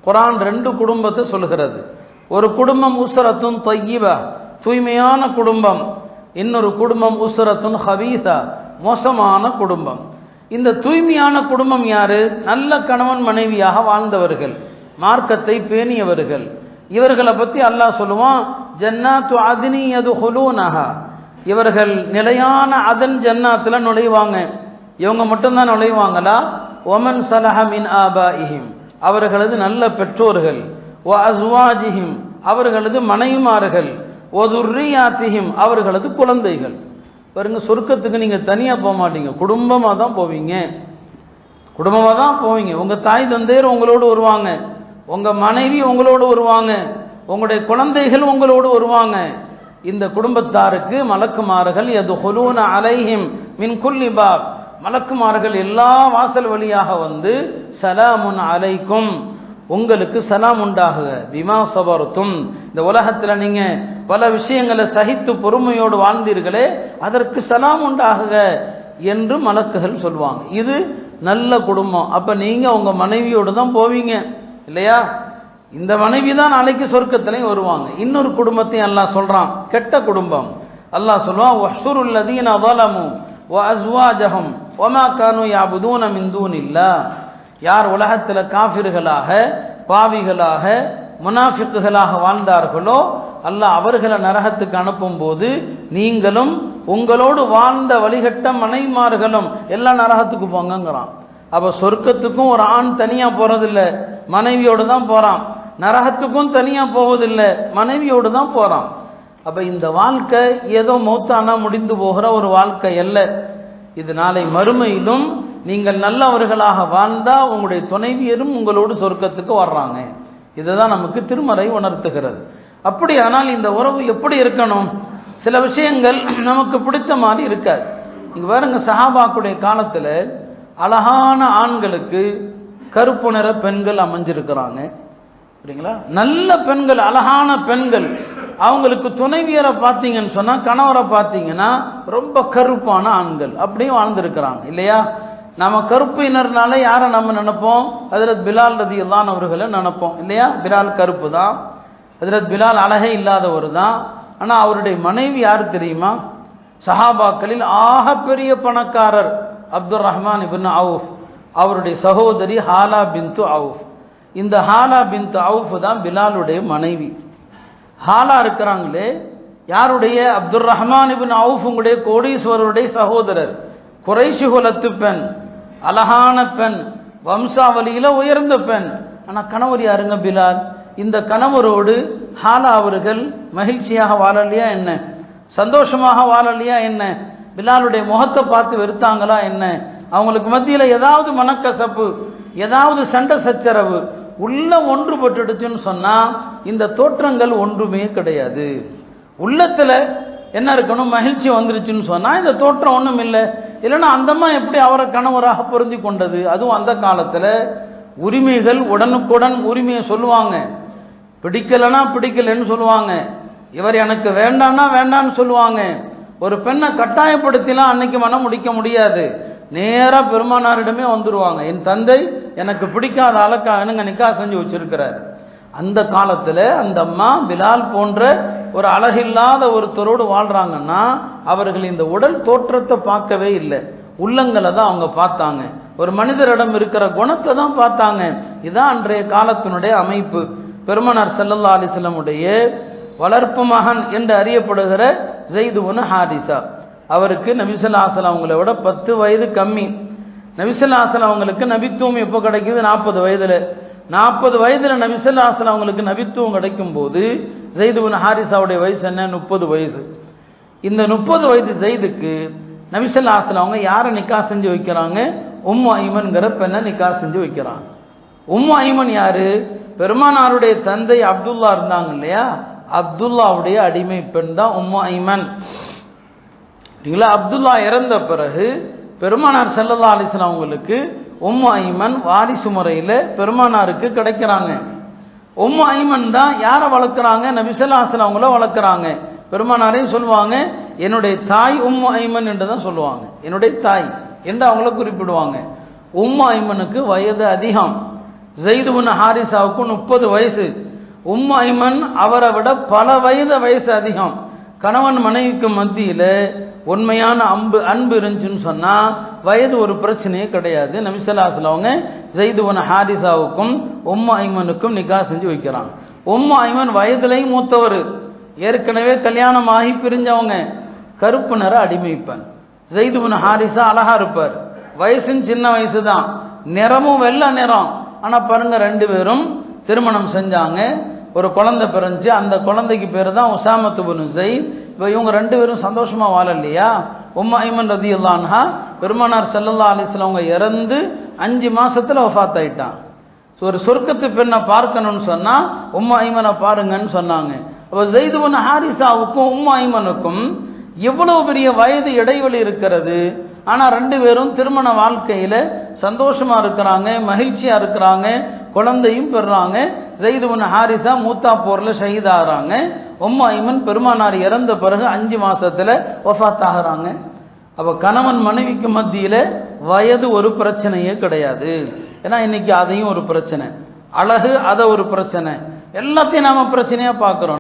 குர்ஆன் ரெண்டு குடும்பத்தை சொல்கிறது. ஒரு குடும்பம் உஸ்ரத்துன் தய்யிபா, தூய்மையான குடும்பம். இன்னொரு குடும்பம் உஸ்ரத்துன் ஹபீஸா, மோசமான குடும்பம். இந்த தூய்மையான குடும்பம் யாரு? நல்ல கணவன் மனைவியாக வாழ்ந்தவர்கள், மார்க்கத்தை பேணியவர்கள். இவர்களை பற்றி அல்லாஹ் சொல்லுவான், ஜன்னாத்து அத்னி யதுஹுலூனஹா, இவர்கள் நிலையான அதன் ஜன்னாத்தில் நுழைவாங்க. இவங்க மட்டும்தான் நுழைவாங்களா? ஒமன் சலஹ மின் ஆபாஇஹிம், அவர்களது நல்ல பெற்றோர்கள். வ அஸ்வாஜிஹிம், அவர்களது மனைவிமார்கள். வ துர்ரியாத்திஹிம், அவர்களது குழந்தைகள். பாருங்க, சொர்க்கத்துக்கு நீங்க தனியா போக மாட்டீங்க, குடும்பமா தான் போவீங்க. குடும்பமா தான் போவீங்க. உங்க தாய் தந்தையர் உங்களோடு வருவாங்க, உங்க மனைவி உங்களோடு வருவாங்க, உங்களுடைய குழந்தைகள் உங்களோடு வருவாங்க. இந்த குடும்பத்தாருக்கு மலக்குமார்கள் யதுஹுலூன அலைஹிம் மின் குல்லி பாப், மலக்குமார்கள் எல்லா வாசல் வழியாக வந்து சலாமுன் அலைக்கும், உங்களுக்கு சலாம் உண்டாகுக, பிமா சபர்தும், இந்த உலகத்தில் நீங்க பல விஷயங்களை சகித்து பொறுமையோடு வாழ்ந்தீர்களே, அதற்கு சலாம் உண்டாகுக என்று மலக்குகள் சொல்லுவாங்க. இது நல்ல குடும்பம். அப்ப நீங்க உங்க மனைவியோடு தான் போவீங்க இல்லையா? இந்த மனைவி தான் நாளைக்கு சொர்க்கத்திலையும் வருவாங்க. இன்னொரு குடும்பத்தையும் அல்லாஹ் சொல்றான், கெட்ட குடும்பம். அல்லாஹ் சொல்லுவான், வஹ்ஷுருல் லதீன ஸலமு வ அஸ்வாஜஹும் வமா கானூ யஅபுதூன மின் தூனில்லாஹ், யார் உலகத்தில் காஃபிர்களாக, பாவிகளாக, முனாஃபிக்குகளாக வாழ்ந்தார்களோ அல்லாஹ் அவர்களை நரகத்துக்கு அனுப்பும் போது நீங்களும் உங்களோடு வாழ்ந்த வழிகட்ட மனைமார்களும் எல்லாம் நரகத்துக்கு போங்கிறான். அப்ப சொர்க்கத்துக்கும் ஒரு ஆண் தனியா போறதில்லை, மனைவியோடு தான் போறான். நரகத்துக்கும் தனியா போவதில்லை, மனைவியோடு தான் போறான். அப்ப இந்த வாழ்க்கை ஏதோ மௌத்தானா முடிந்து போகிற ஒரு வாழ்க்கை அல்ல. இது நாளை மறுமையிலும் நீங்கள் நல்லவர்களாக வாழ்ந்தா உங்களுடைய துணைவியரும் உங்களோடு சொர்க்கத்துக்கு வர்றாங்க. இதுதான் நமக்கு திருமறை உணர்த்துகிறது. அப்படியானால் இந்த உறவு எப்படி இருக்கணும்? சில விஷயங்கள் நமக்கு பிடித்த மாதிரி இருக்காது. இங்க பாருங்க, சஹாபாக்குடைய காலத்துல அழகான ஆண்களுக்கு கருப்பு நிற பெண்கள் அமைஞ்சிருக்கிறாங்க. சரிங்களா? நல்ல பெண்கள், அழகான பெண்கள். அவங்களுக்கு துணைவியரை பார்த்தீங்கன்னு சொன்னா, கணவரை பார்த்தீங்கன்னா ரொம்ப கருப்பான ஆண்கள் அப்படியும் வாழ்ந்திருக்கிறாங்க இல்லையா? நம்ம கருப்பினர்னால யாரை நம்ம நினைப்போம்? ஹஜ்ரத் பிலால் ரலியல்லாஹு அவர்களை நினைப்போம் இல்லையா? பிலால் கருப்பு தான், ஹஜ்ரத் பிலால் அழகே இல்லாதவர் தான். ஆனா அவருடைய மனைவி யாரு தெரியுமா? சஹாபாக்களில் ஆக பெரிய பணக்காரர் அப்துர் ரஹ்மான் இப்னு அவுஃப், அவருடைய சகோதரி ஹாலா பின்து அவுஃப். இந்த ஹாலா பின்து அவுஃப் தான் பிலாலுடைய மனைவி. ஹாலா இருக்கிறாங்களே, யாருடைய? அப்துர் ரஹ்மான் இப்னு அவுஃப், உங்களுடைய கோடீஸ்வரருடைய சகோதரர், குறைஷி குலத்து பெண், அழகான பெண், வம்சாவளியில உயர்ந்த பெண். ஆனா கணவர் யாருங்க? பிலால். இந்த கணவரோடு ஹாலா அவர்கள் மகிழ்ச்சியாக வாழலையா என்ன? சந்தோஷமாக வாழலையா என்ன? பிலாலுடைய முகத்தை பார்த்து வெறுத்தாங்களா என்ன? அவங்களுக்கு மத்தியில ஏதாவது மனக்கசப்பு, ஏதாவது சண்டை சச்சரவு உள்ள ஒன்றுபட்டுடுச்சுன்னு சொன்னா இந்த தோற்றங்கள் ஒன்றுமே கிடையாது. உள்ளத்துல என்ன இருக்கணும்? மகிழ்ச்சி வந்துருச்சுன்னு சொன்னா இந்த தோற்றம் ஒண்ணும் இல்லை. இல்லைன்னா அந்தம்மா எப்படி அவரை கணவராக பொருந்தி கொண்டது? அதுவும் அந்த காலத்துல உரிமைகள் உடனுக்குடன் உரிமையை சொல்லுவாங்க, பிடிக்கலன்னா பிடிக்கலன்னு சொல்லுவாங்க, இவர் எனக்கு வேண்டான்னா வேண்டான்னு சொல்லுவாங்க. ஒரு பெண்ணை கட்டாயப்படுத்திலாம் அன்னைக்கு மனம் முடிக்க முடியாது. நேரா பெருமானாரிடமே வந்துருவாங்க, என் தந்தை எனக்கு பிடிக்காத ஆளுக்கா என்னங்க நிக்கா செஞ்சு வச்சிருக்கிறார். அந்த காலத்துல அந்த அம்மா பிலால் போன்ற ஒரு அழகில்லாத ஒருத்தரோடு வாழ்றாங்கன்னா அவர்கள் இந்த உடல் தோற்றத்தை பார்க்கவே இல்லை, உள்ளங்களை தான் அவங்க பார்த்தாங்க, ஒரு மனிதரிடம் இருக்கிற குணத்தை தான் பார்த்தாங்க. இதுதான் அன்றைய காலத்தினுடைய அமைப்பு. பெருமானார் ஸல்லல்லாஹு அலைஹி வஸல்லம் உடைய வளர்ப்பு மகன் என்று அறியப்படுகிற ஸைத் இப்னு ஹாரிஸா, அவருக்கு நபி ஸல்லல்லாஹு அலைஹி வஸல்லம் அவங்களை விட 10 வயது கம்மி. நபி ஸல்லல்லாஹு அலைஹி வஸல்லம் அவங்களுக்கு நபித்துவம் எப்போ கிடைக்குது? 40 வயதுல. 40 வயதுல நபி ஸல்லல்லாஹு அலைஹி வஸல்லம் அவங்களுக்கு நபித்துவம் கிடைக்கும் போது ஸைத் இப்னு ஹாரிஸாவுடைய வயசு என்ன? 30 வயசு. இந்த 30 வயது ஸைதுக்கு நபி ஸல்லல்லாஹு அலைஹி வஸல்லம் அவங்க யாரை நிக்கா செஞ்சு வைக்கிறாங்க? உம்மு ஐமன்கிற பெண்ணை நிக்கா செஞ்சு வைக்கிறாங்க. உம்மு ஐமன் யாரு? பெருமானாருடைய தந்தை அப்துல்லா இருந்தாங்க இல்லையா, அப்துல்லாவுடைய அடிமை பெண் தான் உம்மு ஐமன். அப்துல்லா இறந்த பிறகு பெருமானார் ஸல்லல்லாஹு அலைஹி வஸல்லம் அவங்களுக்கு உம்மு ஐமன் வாரிசு முறையில் பெருமானாருக்கு கிடைக்கிறாங்க. உம்மு ஐமன் தான் யாரை வளர்க்குறாங்க? நபி ஸல்லல்லாஹு அலைஹி வஸல்லம் அவங்கள வளர்க்குறாங்க. பெருமானாரையும் சொல்லுவாங்க என்னுடைய தாய் உம்மு ஐமன் என்று தான் சொல்லுவாங்க, என்னுடைய தாய் என்று அவங்கள குறிப்பிடுவாங்க. உம்மு ஐமனுக்கு வயது அதிகம். ஸைது பின் ஹாரிசாவுக்கு 30 வயசு. ஐமன் அவரை விட பல வயசு அதிகம். கணவன் மனைவிக்கு மத்தியில் உண்மையான அன்பு இருந்துச்சுன்னு சொன்னா வயது ஒரு பிரச்சனையே கிடையாது. நபி ஸல்லல்லாஹு அலைஹி அவங்க ஸைது பின் ஹாரிசாவுக்கும் ஐமனுக்கும் நிக்காஹ் செஞ்சு வைக்கிறாங்க. ஐமன் வயதிலையும் மூத்தவர், ஏற்கனவே கல்யாணம் ஆகி பிரிஞ்சவங்க, கருப்பு நிற அடிமைப்பன். ஸைது பின் ஹாரிசா அழகா இருப்பார், வயசும் சின்ன வயசு தான், நிறமும் வெள்ளை நிறம். ஆனா பாருங்க, 2 பேரும் திருமணம் செஞ்சாங்க, ஒரு குழந்தை பிறந்துச்சு. அந்த குழந்தைக்கு பேர் தான் உசாமத்து பின் ஸைத். இப்போ இவங்க 2 பேரும் சந்தோஷமா வாழலையா? ஐமன் ரலியல்லாஹு அன்ஹா பெருமானார் ஸல்லல்லாஹு அலைஹி வஸல்லம் அவங்க இறந்து 5 மாசத்துல வஃபாத் ஆயிட்டான். ஒரு சொர்க்கத்து பெண்ணை பார்க்கணும்னு சொன்னா ஐமனை பாருங்கன்னு சொன்னாங்க. அப்போ ஸைது பின் ஹாரிசாவுக்கும் ஐமனுக்கும் எவ்வளவு பெரிய வயது இடைவெளி இருக்கிறது. ஆனா 2 பேரும் திருமண வாழ்க்கையில சந்தோஷமா இருக்கிறாங்க, மகிழ்ச்சியா இருக்கிறாங்க, குழந்தையும் பெறாங்க. ஸைது பின் ஹாரிசா மூத்தா போர்ல ஷஹீதாகிறாங்க. ஐமன் பெருமானார் இறந்த பிறகு 5 மாசத்துல வஃபாத் ஆகிறாங்க. அப்ப கணவன் மனைவிக்கு மத்தியில வயது ஒரு பிரச்சனையே கிடையாது. ஏன்னா இன்னைக்கு அதையும் ஒரு பிரச்சனை, அழகு அதை ஒரு பிரச்சனை, எல்லாத்தையும் நாம பிரச்சனையா பார்க்கிறோம்.